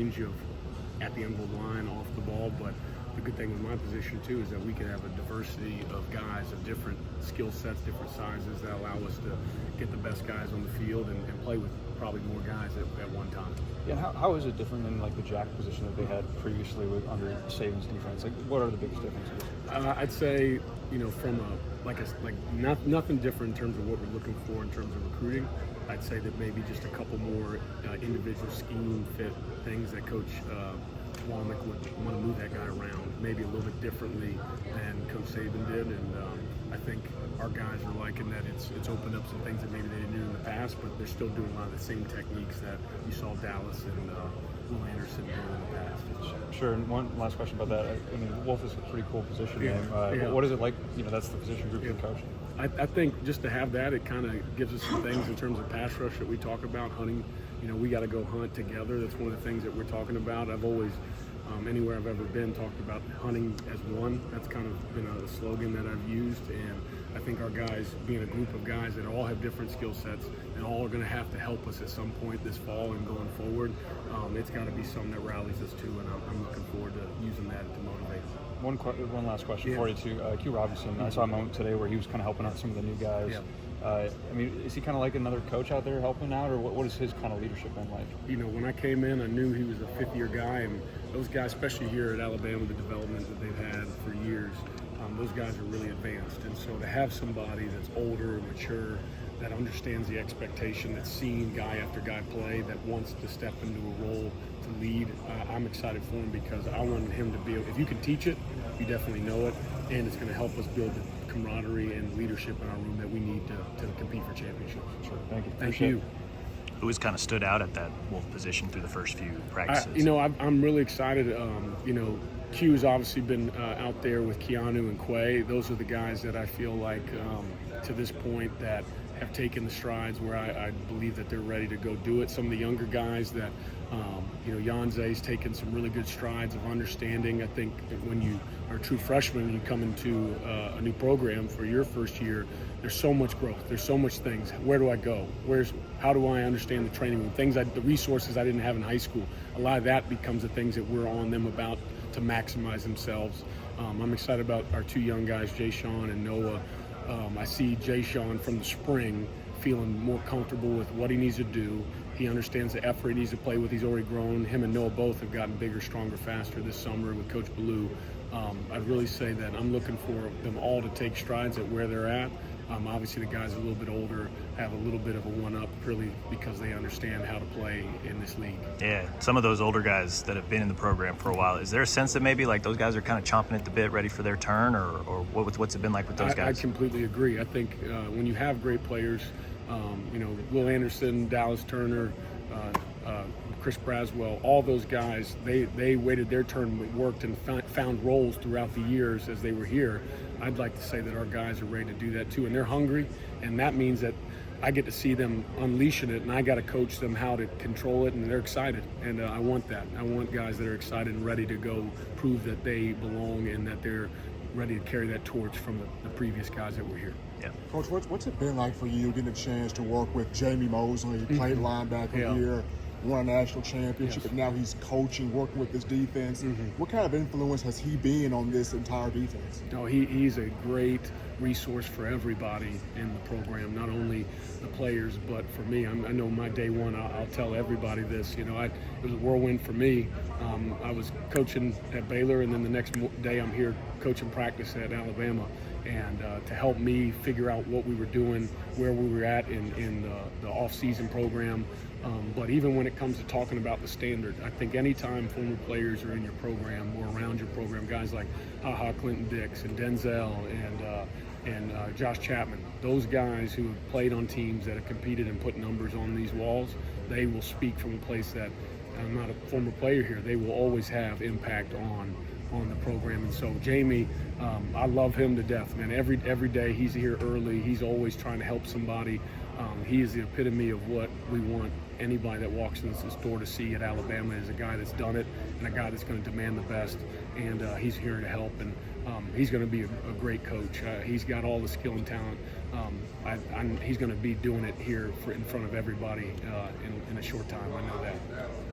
range of at the end of the line, off the ball, but the good thing with my position too is that we can have a diversity of guys of different skill sets, different sizes that allow us to get the best guys on the field and play with probably more guys at one time. Yeah, and how is it different than like the jack position that they had previously with under Saban's defense? Like, what are the biggest differences? I'd say, from nothing different in terms of what we're looking for in terms of recruiting. I'd say that maybe just a couple more individual scheme fit things that Coach Walnick would want to move that guy around, maybe a little bit differently than Coach Saban did, and I think our guys are liking that it's opened up some things that maybe they didn't do in the past, but they're still doing a lot of the same techniques that you saw Dallas and Will Anderson do in the past. Sure, and one last question about that. I mean, Wolf is a pretty cool position. Yeah. What is it like? That's the position group you're coaching. I think just to have that, it kind of gives us some things in terms of pass rush that we talk about, hunting. We got to go hunt together. That's one of the things that we're talking about. I've always, anywhere I've ever been, talked about hunting as one. That's kind of been a slogan that I've used, and I think our guys, being a group of guys that all have different skill sets and all are going to have to help us at some point this fall and going forward, it's got to be something that rallies us too, and I'm looking forward to using that to motivate. One last question for you too. Q Robinson, I saw a moment today where he was kind of helping out some of the new guys. Yeah. I mean, is he kind of like another coach out there helping out, or what is his kind of leadership been like? When I came in, I knew he was a fifth-year guy, and those guys, especially here at Alabama, the development that they've had for years, those guys are really advanced. And so to have somebody that's older, mature, that understands the expectation, that's seen guy after guy play, that wants to step into a role to lead, I'm excited for him because I want him to be able, if you can teach it, you definitely know it, and it's going to help us build the camaraderie and leadership in our room that we need to compete for championships. Sure, thank you. Thank you. Who has kind of stood out at that Wolf position through the first few practices? I'm really excited. Q's obviously been out there with Keanu and Quay. Those are the guys that I feel like to this point that have taken the strides where I believe that they're ready to go do it. Some of the younger guys that, Yanze's taken some really good strides of understanding. I think that when you are a true freshman and you come into a new program for your first year, there's so much growth. There's so much things. Where do I go? How do I understand the training room? The resources I didn't have in high school. A lot of that becomes the things that we're on them about to maximize themselves. I'm excited about our two young guys, Jay Sean and Noah. I see Jay Sean from the spring feeling more comfortable with what he needs to do. He understands the effort he needs to play with. He's already grown. Him and Noah both have gotten bigger, stronger, faster this summer with Coach Ballou. I'd really say that I'm looking for them all to take strides at where they're at. Obviously, the guys a little bit older have a little bit of a one-up purely because they understand how to play in this league. Yeah, some of those older guys that have been in the program for a while, is there a sense that maybe like those guys are kind of chomping at the bit, ready for their turn, or what's it been like with those guys? I completely agree. I think when you have great players, Will Anderson, Dallas Turner, Chris Braswell, all those guys, they waited their turn, worked and found roles throughout the years as they were here. I'd like to say that our guys are ready to do that too, and they're hungry, and that means that I get to see them unleashing it, and I got to coach them how to control it, and they're excited, and I want that. I want guys that are excited and ready to go prove that they belong and that they're ready to carry that torch from the previous guys that were here. Yeah. Coach, what's it been like for you getting a chance to work with Jamie Mosley, played linebacker here, won a national championship, and now he's coaching, working with this defense. What kind of influence has he been on this entire defense? No, he's a great resource for everybody in the program, not only the players, but for me. I know my day one, I'll tell everybody this. It was a whirlwind for me. I was coaching at Baylor, and then the next day I'm here coaching practice at Alabama. And to help me figure out what we were doing, where we were at in the off-season program. But even when it comes to talking about the standard, I think anytime former players are in your program or around your program, guys like Clinton Dix and Denzel and Josh Chapman, those guys who have played on teams that have competed and put numbers on these walls, they will speak from a place that I'm not a former player here. They will always have impact on the program. And so Jamie, I love him to death, man. Every day he's here early. He's always trying to help somebody. He is the epitome of what we want anybody that walks in this door to see at Alabama, is a guy that's done it and a guy that's going to demand the best. And he's here to help, and he's going to be a great coach. He's got all the skill and talent. He's going to be doing it here in front of everybody in a short time. I know that.